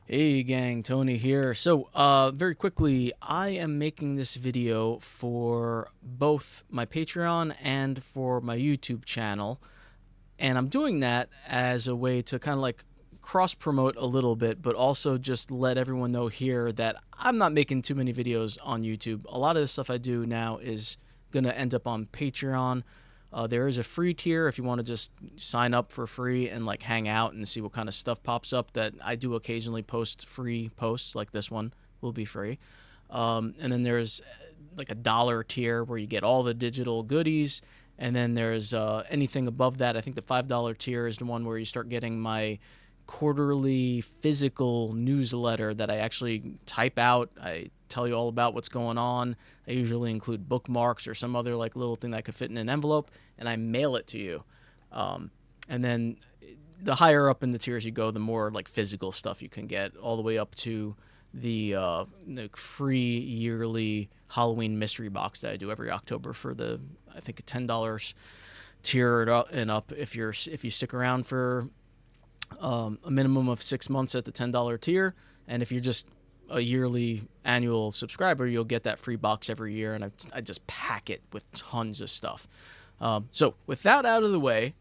Hey gang, Tony here. So, very quickly, I am making this video for both my Patreon and for my YouTube channel. And I'm doing that as a way to kind of like cross promote a little bit, but also just let everyone know here that I'm not making too many videos on YouTube. A lot of the stuff I do now is going to end up on Patreon. There is a free tier if you want to just sign up for free and like hang out and see what kind of stuff pops up. That I do occasionally post free posts, like this one will be free. And then there's like $1 tier where you get all the digital goodies. And then there's anything above that. I think the $5 tier is the one where you start getting my quarterly physical newsletter that I actually type out. I tell you all about what's going on. I usually include bookmarks or some other like little thing that could fit in an envelope, and I mail it to you. And then the higher up in the tiers you go, the more like physical stuff you can get, all the way up to the free yearly Halloween mystery box that I do every October for the, I think, $10 tier and up if you stick around for a minimum of 6 months at the $10 tier. And if you're just a yearly annual subscriber, you'll get that free box every year. And I just pack it with tons of stuff. So with that out of the way,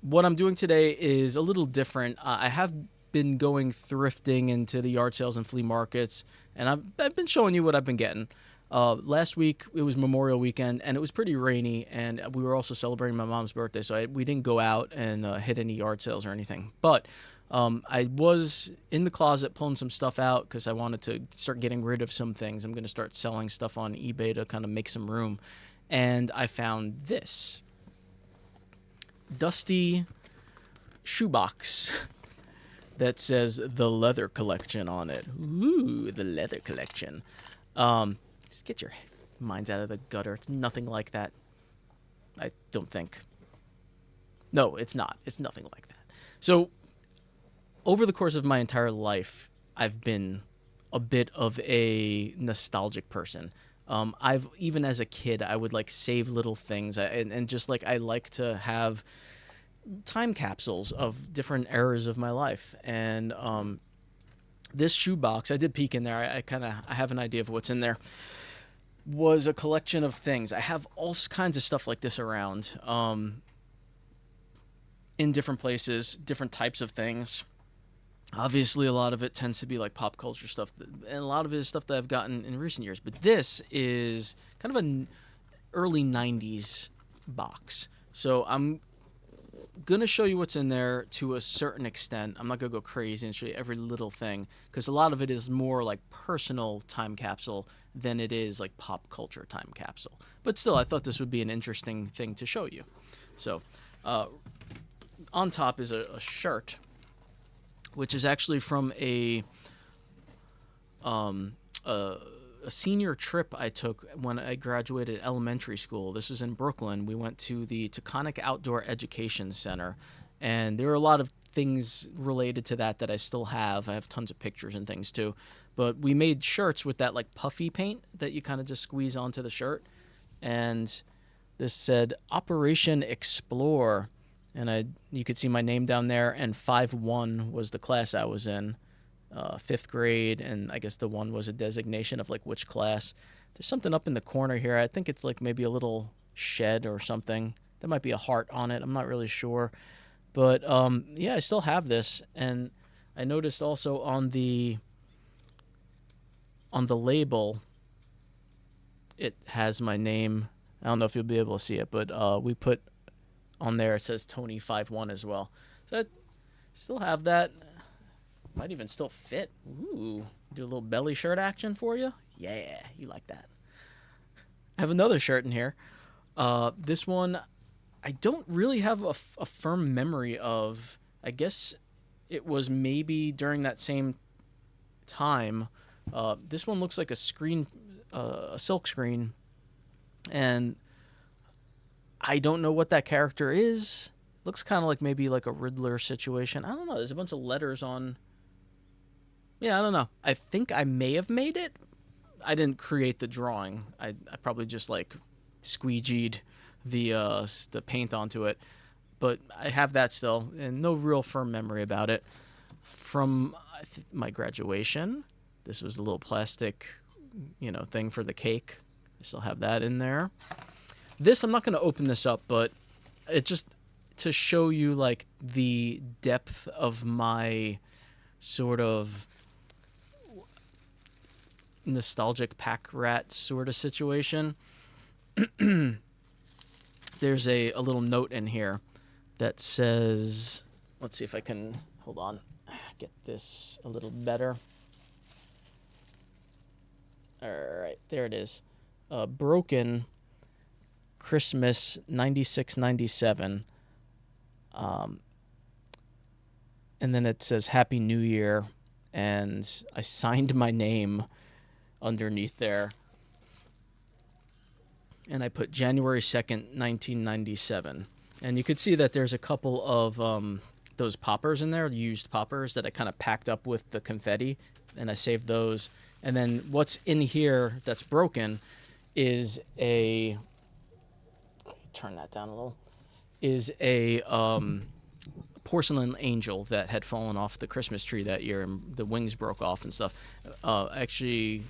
what I'm doing today is a little different. I have been going thrifting into the yard sales and flea markets, and I've been showing you what I've been getting. Last week, it was Memorial Weekend, and it was pretty rainy, and we were also celebrating my mom's birthday, so we didn't go out and hit any yard sales or anything. But I was in the closet pulling some stuff out because I wanted to start getting rid of some things. I'm going to start selling stuff on eBay to kind of make some room. And I found this dusty shoebox that says the leather collection on it. Ooh, the leather collection. Just get your minds out of the gutter. It's nothing like that. I don't think. No, it's not. It's nothing like that. So, over the course of my entire life, I've been a bit of a nostalgic person. I've even as a kid, I would like save little things, and just like I like to have time capsules of different eras of my life. And this shoebox, I did peek in there. I have an idea of what's in there. Was a collection of things. I have all kinds of stuff like this around, in different places, different types of things. Obviously, a lot of it tends to be like pop culture stuff, and a lot of it is stuff that I've gotten in recent years. But this is kind of an early 90s box. So I'm going to show you what's in there to a certain extent. I'm not going to go crazy and show you every little thing, because a lot of it is more like personal time capsule than it is like pop culture time capsule. But still, I thought this would be an interesting thing to show you. So on top is a shirt, which is actually from a senior trip I took when I graduated elementary school. This was in Brooklyn. We went to the Taconic Outdoor Education Center, and there are a lot of things related to that I still have. I have tons of pictures and things too. But we made shirts with that like puffy paint that you kind of just squeeze onto the shirt. And this said Operation Explore. And you could see my name down there, and 5-1 was the class I was in. 5th grade, and I guess the 1 was a designation of like which class. There's something up in the corner here. I think it's like maybe a little shed or something. There might be a heart on it. I'm not really sure. But yeah, I still have this, and I noticed also on the label it has my name. I don't know if you'll be able to see it, but we put on there, it says Tony 5-1 as well. So I still have that. Might even still fit. Ooh, do a little belly shirt action for you. Yeah, you like that. I have another shirt in here. This one, I don't really have a firm memory of. I guess it was maybe during that same time. This one looks like a screen, a silk screen, and I don't know what that character is. Looks kind of like maybe like a Riddler situation. I don't know. There's a bunch of letters on. Yeah, I don't know. I think I may have made it. I didn't create the drawing. I probably just like squeegeed the paint onto it. But I have that still, and no real firm memory about it. From I my graduation. This was a little plastic, thing for the cake. I still have that in there. This, I'm not going to open this up, but it just to show you like the depth of my sort of nostalgic pack rat sort of situation. There's a little note in here that says, let's see if I can, hold on, get this a little better. All right, there it is. Broken Christmas 96-97. And then it says Happy New Year, and I signed my name underneath there. And I put January 2nd, 1997. And you could see that there's a couple of those poppers in there, used poppers that I kind of packed up with the confetti, and I saved those. And then what's in here that's broken is a, turn that down a little, is a porcelain angel that had fallen off the Christmas tree that year, and the wings broke off and stuff. Actually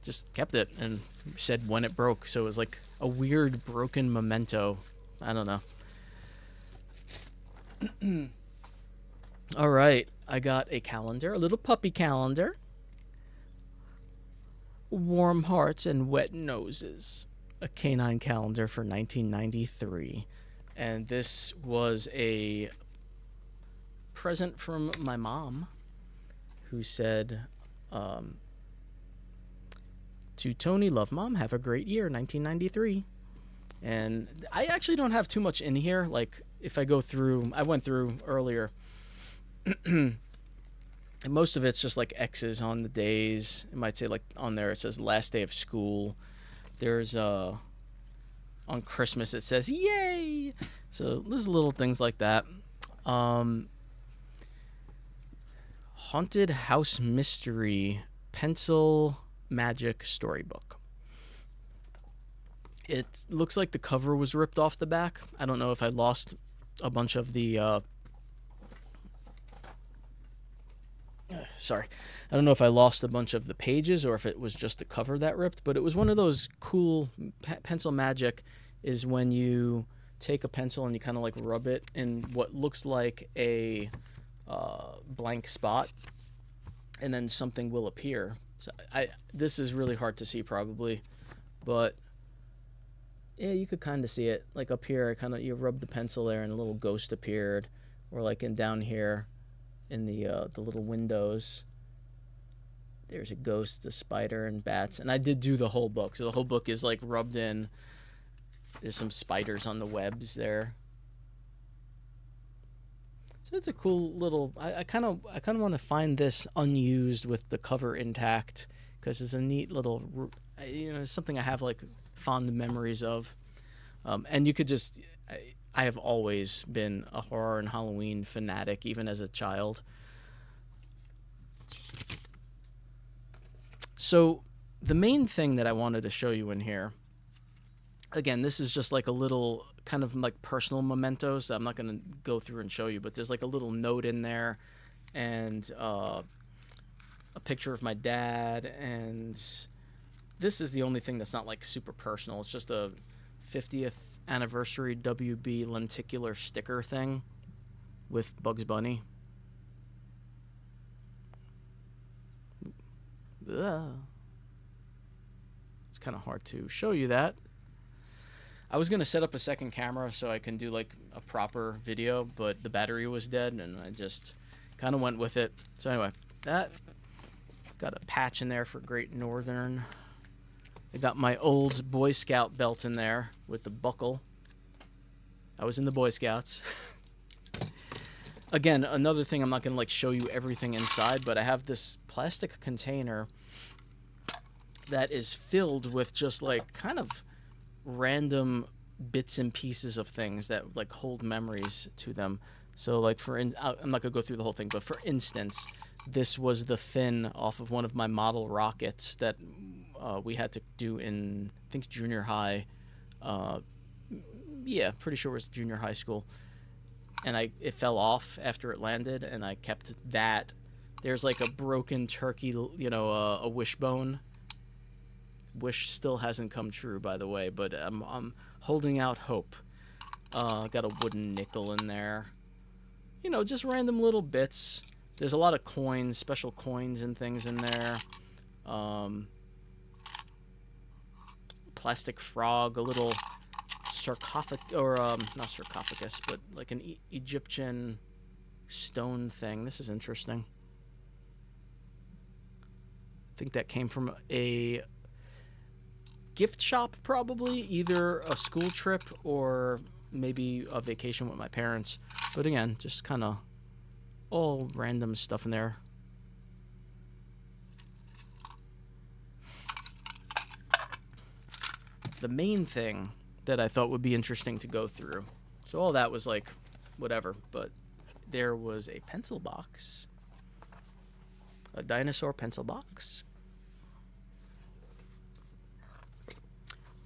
just kept it and said when it broke, so it was like a weird broken memento. I don't know. All right, I got a calendar, a little puppy calendar. Warm hearts and wet noses. A canine calendar for 1993. And this was a present from my mom, who said, to Tony, love Mom, have a great year, 1993. And I actually don't have too much in here. Like, if I go through, I went through earlier, and most of it's just like X's on the days. It might say, like, on there it says last day of school. There's on Christmas it says yay. So there's little things like that. Haunted House Mystery Pencil Magic Storybook. It looks like the cover was ripped off the back. I don't know if I lost a bunch of the I don't know if I lost a bunch of the pages or if it was just the cover that ripped, but it was one of those cool pencil magic is when you take a pencil and you kind of like rub it in what looks like a blank spot, and then something will appear. So this is really hard to see probably, but yeah, you could kind of see it. Like up here, you rub the pencil there and a little ghost appeared, or like in down here in the little windows, there's a ghost, a spider, and bats. And I did do the whole book, so the whole book is like rubbed in. There's some spiders on the webs there. So it's a cool little. I kind of want to find this unused with the cover intact, because it's a neat little, it's something I have like fond memories of. And you could just, I have always been a horror and Halloween fanatic, even as a child. So the main thing that I wanted to show you in here, again, this is just like a little kind of like personal mementos that I'm not going to go through and show you, but there's like a little note in there, and a picture of my dad, and this is the only thing that's not like super personal. It's just a 50th anniversary WB lenticular sticker thing with Bugs Bunny. Ugh. It's kind of hard to show you that. I was going to set up a second camera so I can do like a proper video, but the battery was dead and I just kind of went with it. So anyway, that got a patch in there for Great Northern. I got my old Boy Scout belt in there with the buckle. I was in the Boy Scouts. Again, another thing, I'm not going to like show you everything inside, but I have this plastic container that is filled with just like kind of random bits and pieces of things that like hold memories to them. So like I'm not gonna go through the whole thing, but for instance, this was the fin off of one of my model rockets that we had to do in, I think, junior high. Yeah, pretty sure it was junior high school. And it fell off after it landed, and I kept that There's like a broken turkey, you know, a wishbone. Wish still hasn't come true, by the way, but I'm holding out hope. Got a wooden nickel in there. You know, just random little bits. There's a lot of coins, special coins and things in there. Plastic frog, a little sarcophagus, or not sarcophagus, but like an Egyptian stone thing. This is interesting. I think that came from a gift shop, probably, either a school trip or maybe a vacation with my parents. But again, just kind of all random stuff in there. The main thing that I thought would be interesting to go through. So all that was like whatever, but there was a pencil box. A dinosaur pencil box.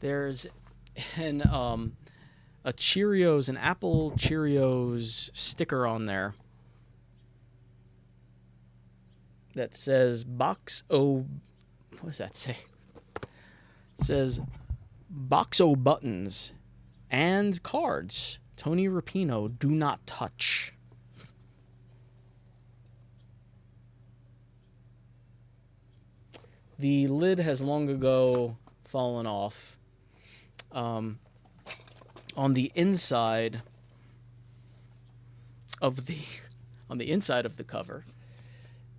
There's an a Cheerios, an Apple Cheerios sticker on there that says box o. What does that say? It says box o buttons and cards. Tony Rapino, do not touch. The lid has long ago fallen off. On the inside of the cover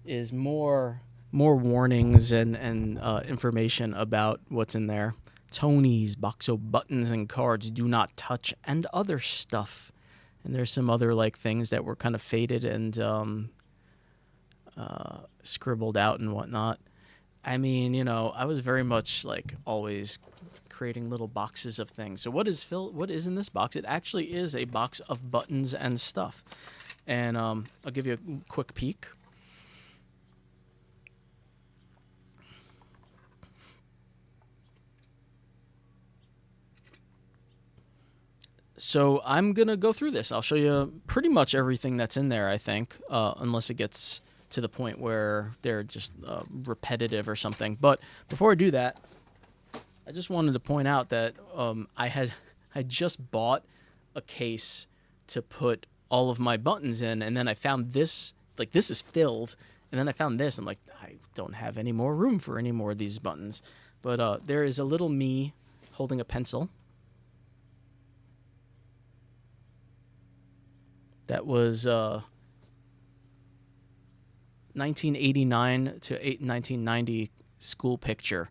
is more warnings and information about what's in there. Tony's box of buttons and cards, do not touch, and other stuff. And there's some other like things that were kind of faded and scribbled out and whatnot. I mean, you know, I was very much like always creating little boxes of things. So what is in this box? It actually is a box of buttons and stuff. And I'll give you a quick peek. So I'm going to go through this. I'll show you pretty much everything that's in there, I think, unless it gets to the point where they're just repetitive or something. But before I do that, I just wanted to point out that I just bought a case to put all of my buttons in, and then I found this, like this is filled, and then I found this. I'm like, I don't have any more room for any more of these buttons. But there is a little me holding a pencil. That was 1989 to 1990 school picture.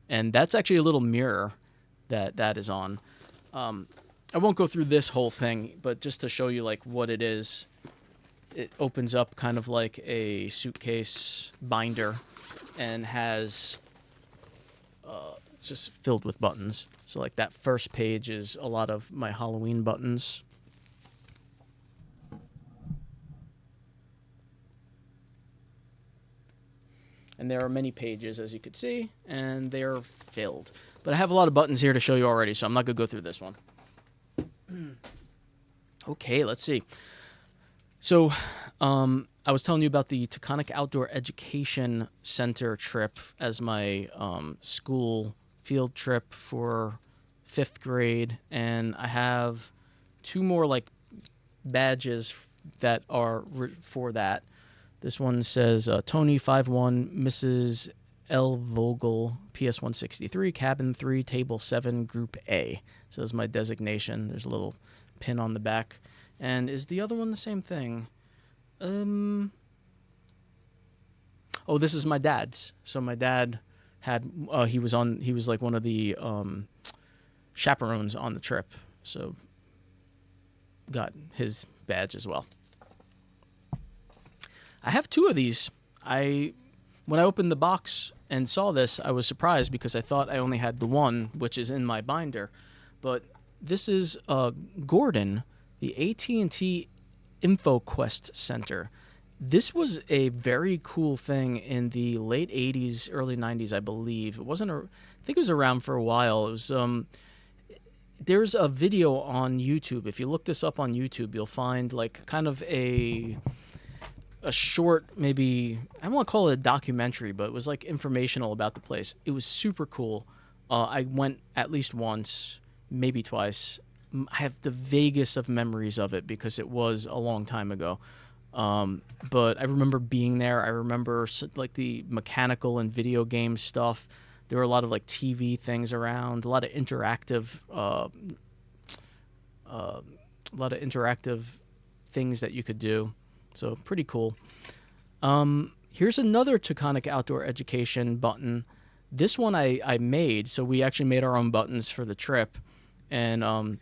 And that's actually a little mirror that is on. I won't go through this whole thing, but just to show you like what it is, it opens up kind of like a suitcase binder and has just filled with buttons. So like that first page is a lot of my Halloween buttons. And there are many pages, as you could see, and they're filled. But I have a lot of buttons here to show you already, so I'm not going to go through this one. Okay, let's see. So I was telling you about the Taconic Outdoor Education Center trip as my school field trip for 5th grade. And I have 2 more like badges that are for that. This one says Tony 51, Mrs. L. Vogel, PS 163, Cabin 3, Table 7, Group A. So that's my designation. There's a little pin on the back. And is the other one the same thing? Oh, this is my dad's. So my dad had he was like one of the chaperones on the trip. So got his badge as well. I have 2 of these. When I opened the box and saw this, I was surprised because I thought I only had the one, which is in my binder. But this is Gordon, the AT&T InfoQuest Center. This was a very cool thing in the late 80s, early 90s, I believe. I think it was around for a while. It was there's a video on YouTube. If you look this up on YouTube, you'll find like kind of a a short, maybe I don't want to call it a documentary, but it was like informational about the place. It was super cool. I went at least once, maybe twice. I have the vaguest of memories of it because it was a long time ago. But I remember being there. I remember like the mechanical and video game stuff. There were a lot of like TV things around, a lot of interactive things that you could do. So pretty cool. Here's another Taconic Outdoor Education button. This one I made, so we actually made our own buttons for the trip, and I'll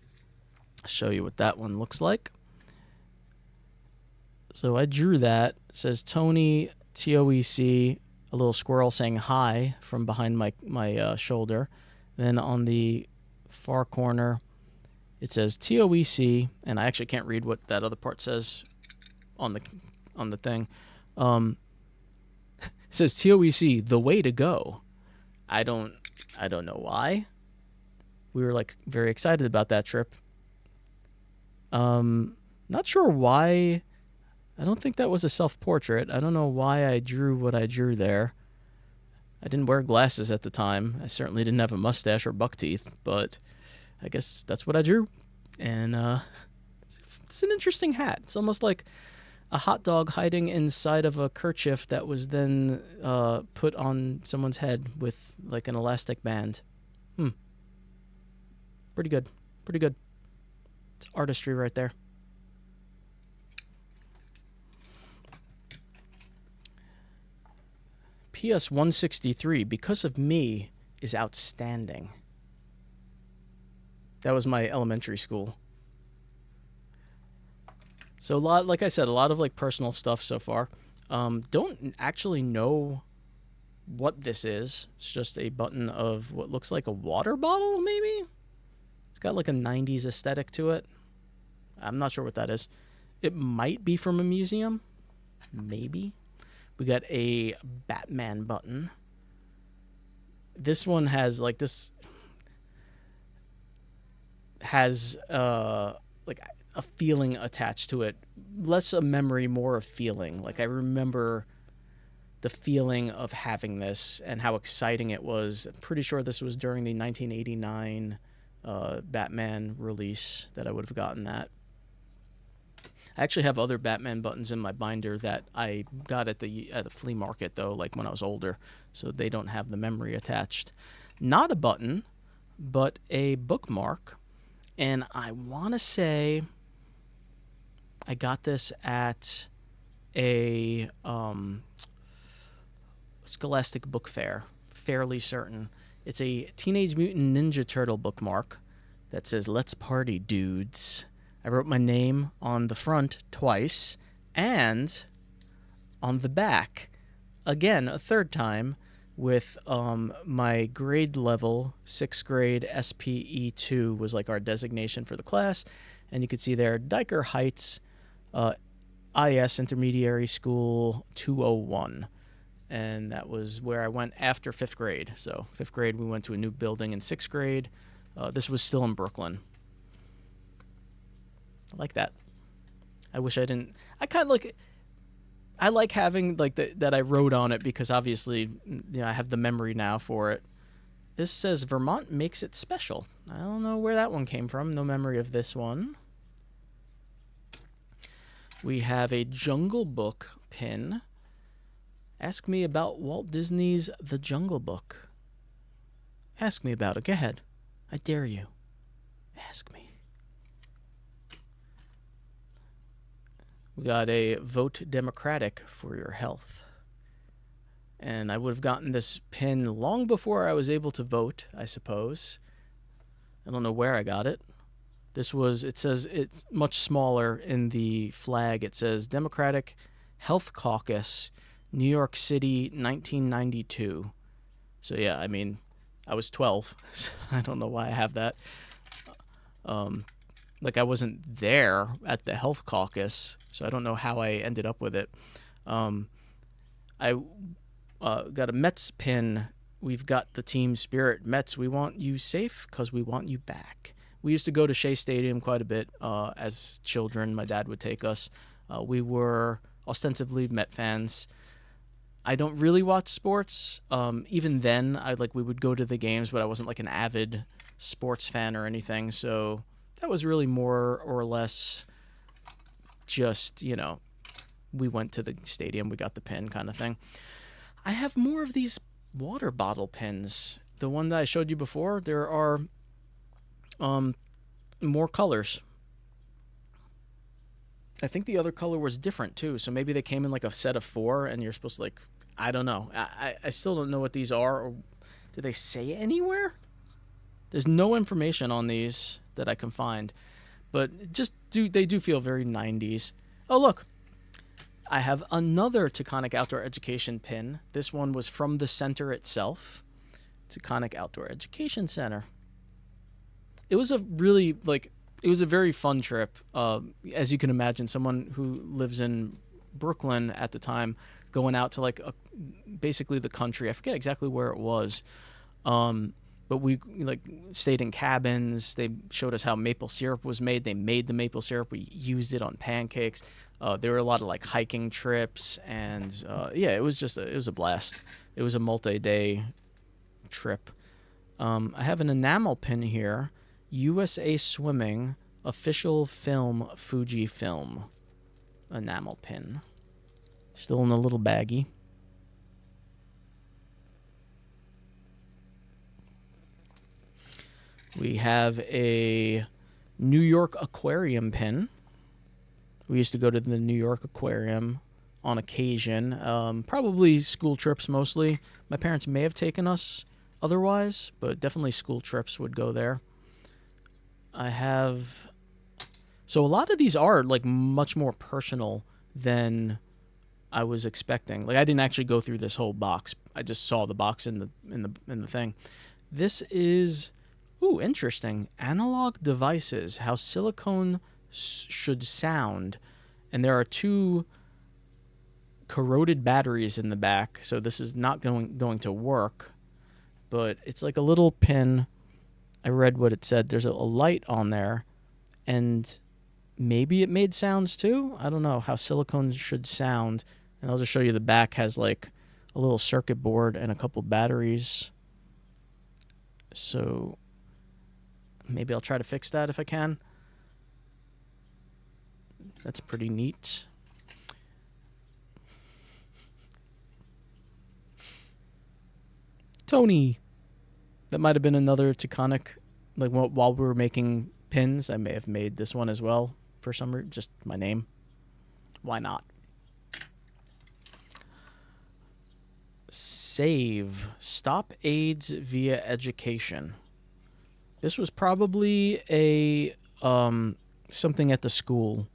show you what that one looks like. So I drew that. It says Tony TOEC, a little squirrel saying hi from behind my shoulder. Then on the far corner, it says TOEC, and I actually can't read what that other part says on the thing. It says TOEC, the way to go. I don't know why. We were like very excited about that trip. Not sure why. I don't think that was a self-portrait. I don't know why I drew what I drew there. I didn't wear glasses at the time. I certainly didn't have a mustache or buck teeth, but I guess that's what I drew. And it's an interesting hat. It's almost like a hot dog hiding inside of a kerchief that was then put on someone's head with like an elastic band. Pretty good. Pretty good. It's artistry right there. PS 163, because of me, is outstanding. That was my elementary school. So a lot, like I said, a lot of like personal stuff so far. Don't actually know what this is. It's just a button of what looks like a water bottle, maybe? It's got like a 90s aesthetic to it. I'm not sure what that is. It might be from a museum. Maybe. We got a Batman button. This one has like this has like a feeling attached to it. Less a memory, more a feeling. Like I remember the feeling of having this and how exciting it was. I'm pretty sure this was during the 1989 Batman release that I would have gotten that. I actually have other Batman buttons in my binder that I got at the flea market, though, like when I was older, so they don't have the memory attached. Not a button, but a bookmark, and I want to say I got this at a Scholastic Book Fair, fairly certain. It's a Teenage Mutant Ninja Turtle bookmark that says, "Let's party, dudes." I wrote my name on the front twice, and on the back, again, a third time, with my grade level, 6th grade SPE2 was like our designation for the class, and you could see there, Diker Heights, IS Intermediary School 201, and that was where I went after 5th grade. So 5th grade, we went to a new building in 6th grade. This was still in Brooklyn. I like that. I wish I didn't. I kind of like. I like having like that I wrote on it because obviously, I have the memory now for it. This says Vermont makes it special. I don't know where that one came from. No memory of this one. We have a Jungle Book pin. Ask me about Walt Disney's The Jungle Book. Ask me about it. Go ahead. I dare you. Ask me. We got a Vote Democratic for your health. And I would have gotten this pin long before I was able to vote, I suppose. I don't know where I got it. It says it's much smaller in the flag. It says Democratic Health Caucus, New York City, 1992. So yeah, I mean, I was 12, so I don't know why I have that. Like I wasn't there at the health caucus, so I don't know how I ended up with it. I got a Mets pin. We've got the team spirit. Mets, we want you safe because we want you back. We used to go to Shea Stadium quite a bit as children. My dad would take us. We were ostensibly Met fans. I don't really watch sports. Even then, we would go to the games, but I wasn't like an avid sports fan or anything. So that was really more or less just, we went to the stadium, we got the pin kind of thing. I have more of these water bottle pins. The one that I showed you before, there are more colors. I think the other color was different too, so maybe they came in like a set of 4 and you're supposed to I don't know. I still don't know what these are. Or did they say anywhere? There's no information on these that I can find, but they do feel very 90s. Oh, look. I have another Taconic Outdoor Education pin. This one was from the center itself. Taconic Outdoor Education Center. It was a really, it was a very fun trip. As you can imagine, someone who lives in Brooklyn at the time, going out to basically the country. I forget exactly where it was. But we stayed in cabins. They showed us how maple syrup was made. They made the maple syrup. We used it on pancakes. There were a lot of hiking trips, and it was a blast. It was a multi-day trip. I have an enamel pin here. USA Swimming official film Fujifilm enamel pin. Still in a little baggie. We have a New York Aquarium pin. We used to go to the New York Aquarium on occasion. Probably school trips mostly. My parents may have taken us otherwise, but definitely school trips would go there. So a lot of these are much more personal than I was expecting. I didn't actually go through this whole box. I just saw the box in the thing. This is interesting. Analog devices, how silicone should sound. And there are 2 corroded batteries in the back, so this is not going to work. But it's like a little pin. I read what it said. There's a light on there, and maybe it made sounds too. I don't know how silicone should sound. And I'll just show you the back has a little circuit board and a couple batteries. So maybe I'll try to fix that if I can. That's pretty neat. Tony. That might have been another Taconic. While we were making pins, I may have made this one as well for some reason. Just my name. Why not? Save. Stop AIDS via education. This was probably a something at the school.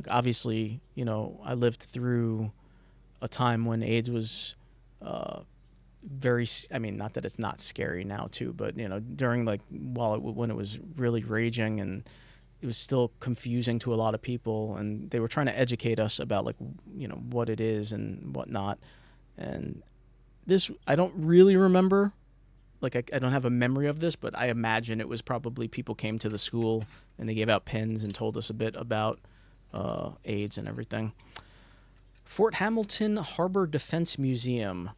Obviously, I lived through a time when AIDS was not that it's not scary now too, but during when it was really raging, and it was still confusing to a lot of people, and they were trying to educate us about what it is and whatnot. And this, I don't really remember. I don't have a memory of this, but I imagine it was probably people came to the school and they gave out pins and told us a bit about AIDS and everything. Fort Hamilton Harbor Defense Museum.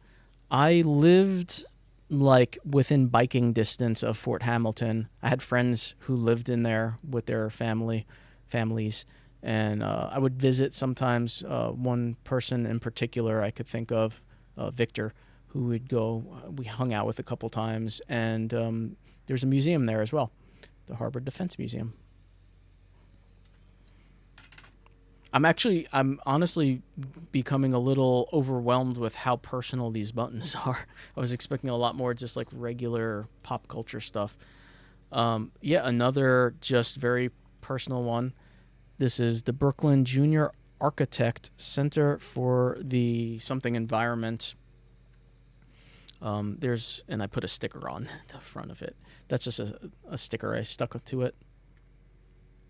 I lived within biking distance of Fort Hamilton. I had friends who lived in there with their families, and I would visit sometimes. One person in particular I could think of, Victor, who would go. We hung out with a couple times, and there's a museum there as well, the Harbor Defense Museum. I'm honestly becoming a little overwhelmed with how personal these buttons are. I was expecting a lot more just regular pop culture stuff. Another just very personal one. This is the Brooklyn Junior Architect Center for the something environment. And I put a sticker on the front of it. That's just a sticker I stuck to it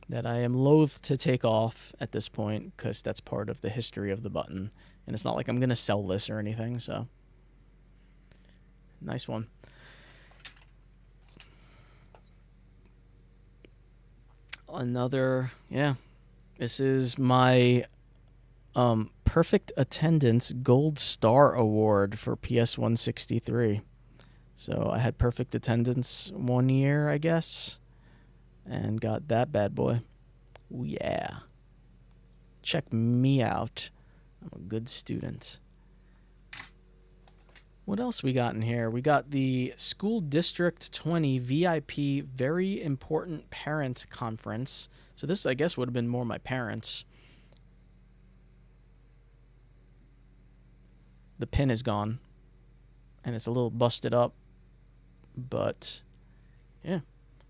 that I am loath to take off at this point, because that's part of the history of the button, and it's not like I'm going to sell this or anything. So nice one. Another, this is my Perfect Attendance Gold Star Award for PS163. So I had perfect attendance 1 year, I guess, and got that bad boy. Ooh, yeah. Check me out. I'm a good student. What else we got in here? We got the School District 20 VIP Very Important Parent Conference. So this, I guess, would have been more my parents. The pin is gone, and it's a little busted up. But, yeah.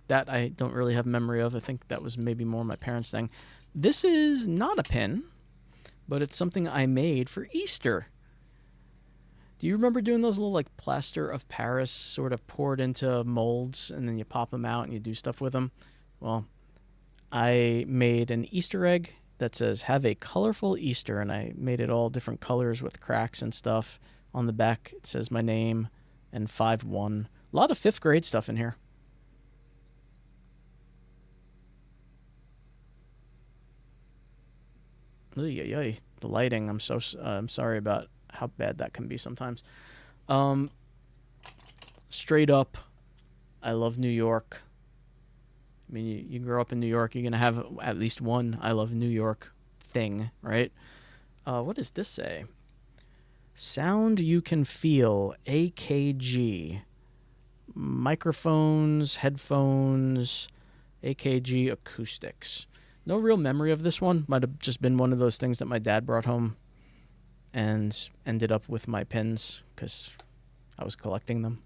That I don't really have memory of. I think that was maybe more my parents' thing. This is not a pin, but it's something I made for Easter. Do you remember doing those little like plaster of Paris sort of poured into molds and then you pop them out and you do stuff with them? Well, I made an Easter egg that says have a colorful Easter, and I made it all different colors with cracks and stuff. On the back it says my name and 5-1. A lot of 5th grade stuff in here. The lighting. I'm sorry about how bad that can be sometimes. Straight up, I love New York. I mean, you grow up in New York, you're gonna have at least one I love New York thing, right? What does this say? Sound you can feel, AKG. Microphones, headphones, AKG acoustics. No real memory of this one. Might have just been one of those things that my dad brought home and ended up with my pins because I was collecting them.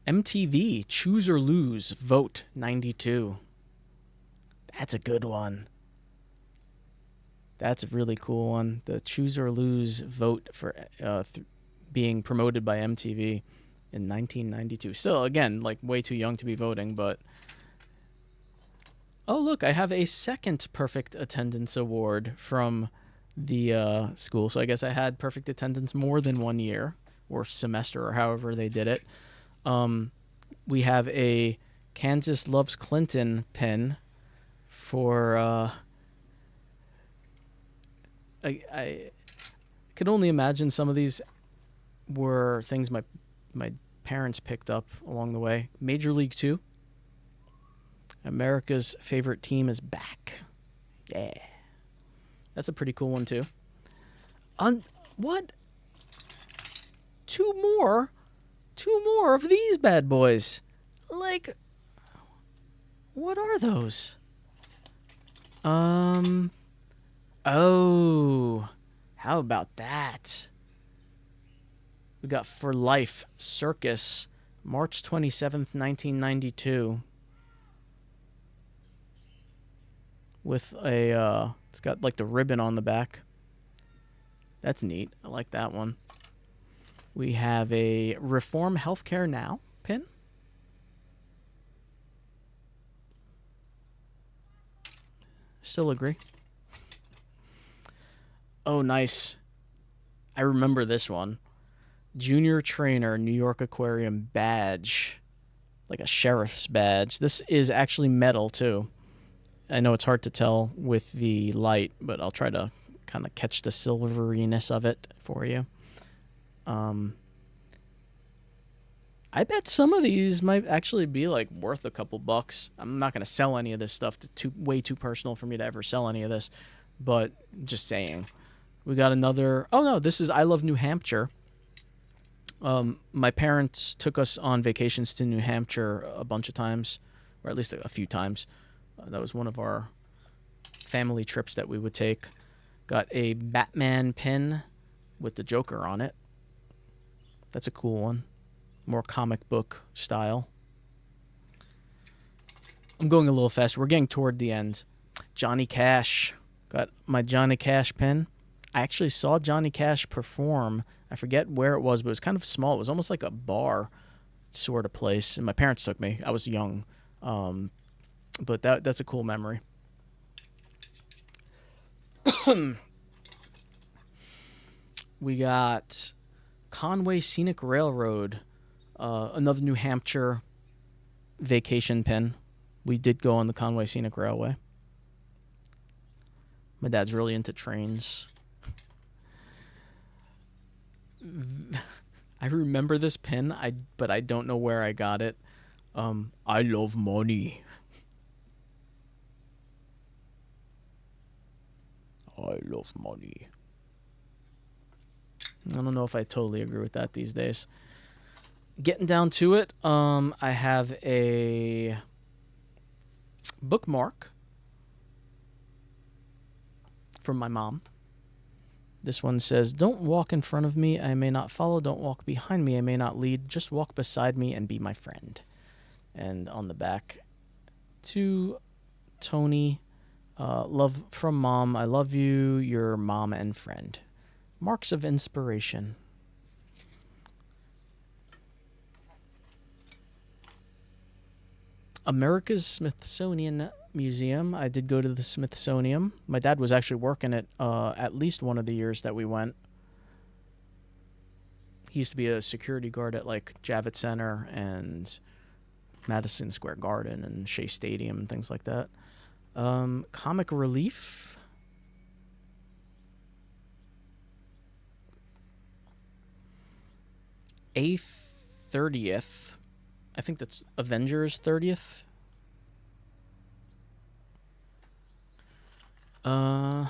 MTV, Choose or Lose, Vote 92. That's a good one. That's a really cool one. The Choose or Lose vote for being promoted by MTV in 1992. Still, again, like way too young to be voting, but... Oh, look, I have a second perfect attendance award from the school. So I guess I had perfect attendance more than 1 year or semester or however they did it. We have a Kansas Loves Clinton pin for... I could only imagine some of these were things my parents picked up along the way. Major League 2. America's favorite team is back. Yeah. That's a pretty cool one, too. What? Two more of these bad boys. Like, what are those? Oh, how about that? We got For Life Circus, March 27th, 1992. With a, it's got like the ribbon on the back. That's neat. I like that one. We have a Reform Healthcare Now pin. Still agree. Oh, nice. I remember this one. Junior Trainer New York Aquarium badge. Like a sheriff's badge. This is actually metal, too. I know it's hard to tell with the light, but I'll try to kind of catch the silveriness of it for you. I bet some of these might actually be like worth a couple bucks. I'm not going to sell any of this stuff. Way too personal for me to ever sell any of this, but just saying. We got another... Oh, no, this is I Love New Hampshire. My parents took us on vacations to New Hampshire a bunch of times, or at least a few times. That was one of our family trips that we would take. Got a Batman pin with the Joker on it. That's a cool one. More comic book style. I'm going a little fast. We're getting toward the end. Johnny Cash. Got my Johnny Cash pin. I actually saw Johnny Cash perform. I forget where it was, but it was kind of small. It was almost like a bar sort of place. And my parents took me. I was young. But that's a cool memory. We got Conway Scenic Railroad. Another New Hampshire vacation pin. We did go on the Conway Scenic Railway. My dad's really into trains. I remember this pin, but I don't know where I got it. I love money. I love money. I don't know if I totally agree with that these days. Getting down to it, I have a bookmark from my mom. This one says, "Don't walk in front of me, I may not follow. Don't walk behind me, I may not lead. Just walk beside me and be my friend." And on the back, to Tony, love from Mom. I love you, your mom and friend. Marks of inspiration. America's Smithsonian Museum. I did go to the Smithsonian. My dad was actually working at least one of the years that we went. He used to be a security guard at like Javits Center and Madison Square Garden and Shea Stadium and things like that. Comic Relief. A30th. I think that's Avengers 30th. Ooh,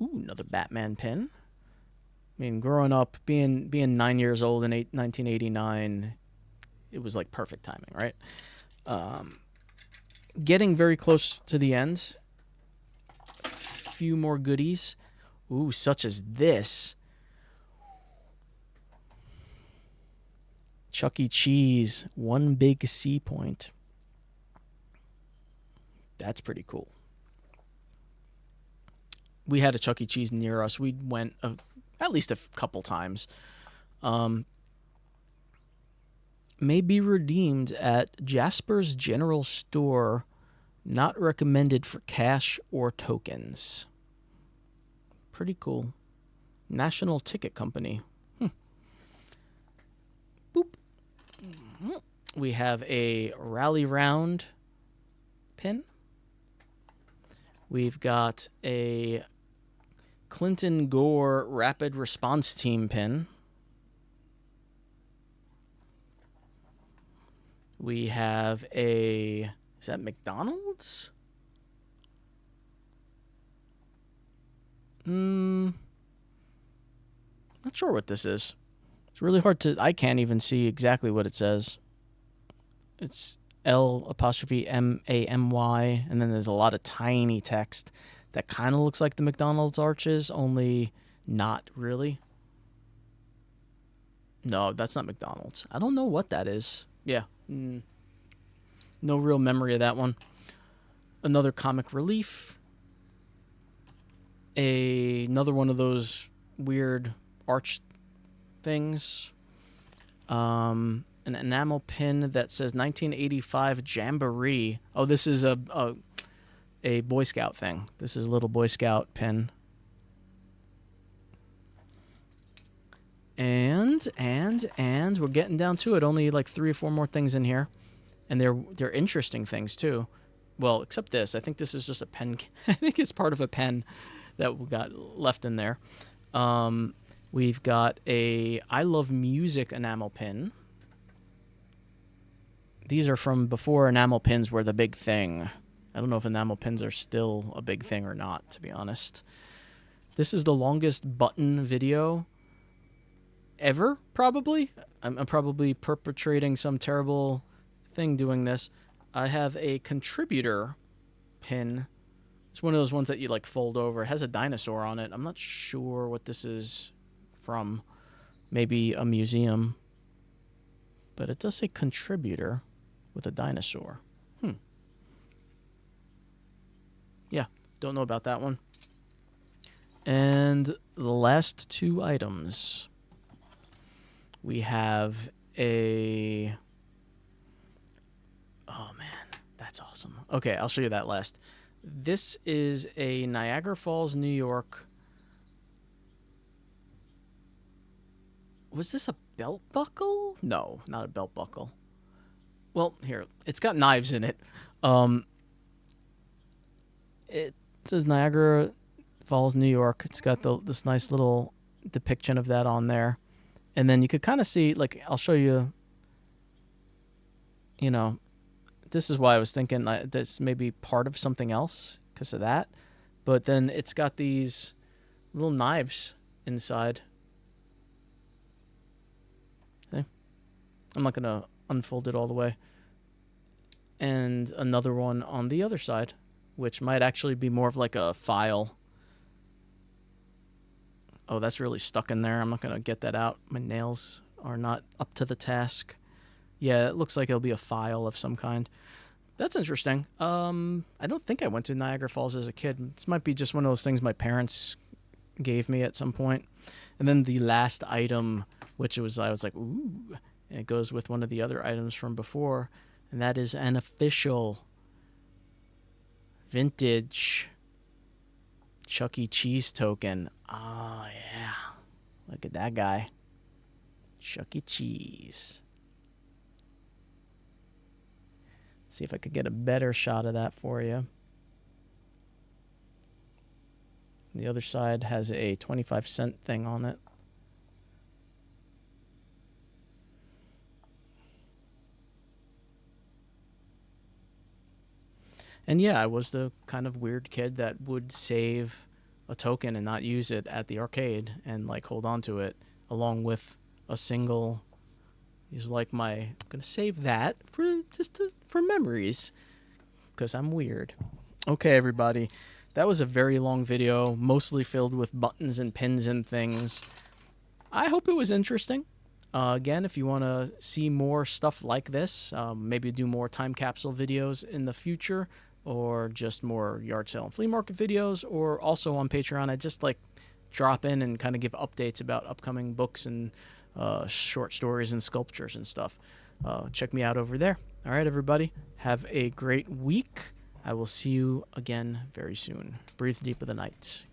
another Batman pin. I mean, growing up, being 9 years old in 1989, it was like perfect timing, right? Getting very close to the end. A few more goodies. Ooh, such as this. Chuck E. Cheese, one big C point. That's pretty cool. We had a Chuck E. Cheese near us. We went at least a couple times. May be redeemed at Jasper's General Store. Not recommended for cash or tokens. Pretty cool. National Ticket Company. Boop. We have a Rally Round pin. We've got a Clinton Gore Rapid Response Team pin. We have a... Is that McDonald's? Not sure what this is. It's really hard to... I can't even see exactly what it says. It's L''MAMY, and then there's a lot of tiny text that kind of looks like the McDonald's arches, only not really. No, that's not McDonald's. I don't know what that is. Yeah. No real memory of that one. Another Comic Relief. Another one of those weird arch things. An enamel pin that says 1985 Jamboree. Oh, this is a Boy Scout thing. This is a little Boy Scout pin. And we're getting down to it. Only like 3 or 4 more things in here. And they're interesting things too. Well, except this. I think this is just a pen. I think it's part of a pen that we got left in there. We've got a I Love Music enamel pin. These are from before enamel pins were the big thing. I don't know if enamel pins are still a big thing or not, to be honest. This is the longest button video ever, probably. I'm probably perpetrating some terrible thing doing this. I have a contributor pin. It's one of those ones that you like fold over. It has a dinosaur on it. I'm not sure what this is from. Maybe a museum. But it does say contributor with a dinosaur. Yeah, don't know about that one. And the last 2 items. We have a... Oh, man. That's awesome. Okay, I'll show you that last. This is a Niagara Falls, New York. Was this a belt buckle? No, not a belt buckle. Well, here. It's got knives in it. It says Niagara Falls, New York. It's got this nice little depiction of that on there. And then you could kind of see, like, I'll show you, you know, this is why I was thinking this may be part of something else because of that. But then it's got these little knives inside. Okay. I'm not going to unfold it all the way. And another one on the other side, which might actually be more of like a file. Oh, that's really stuck in there. I'm not going to get that out. My nails are not up to the task. Yeah, it looks like it'll be a file of some kind. That's interesting. I don't think I went to Niagara Falls as a kid. This might be just one of those things my parents gave me at some point. And then the last item, which I was like, ooh, and it goes with one of the other items from before, and that is an official vintage Chuck E. Cheese token. Oh, yeah. Look at that guy. Chuck E. Cheese. See if I could get a better shot of that for you. The other side has a 25-cent thing on it. And yeah, I was the kind of weird kid that would save a token and not use it at the arcade and like hold on to it along with a single. He's like I'm gonna save that for memories because I'm weird. Okay, everybody, that was a very long video, mostly filled with buttons and pins and things. I hope it was interesting. Again, if you want to see more stuff like this, maybe do more time capsule videos in the future, or just more yard sale and flea market videos, or also on Patreon, I just like drop in and kind of give updates about upcoming books and short stories and sculptures and stuff. Check me out over there. All right, everybody, have a great week. I will see you again very soon. Breathe deep of the night.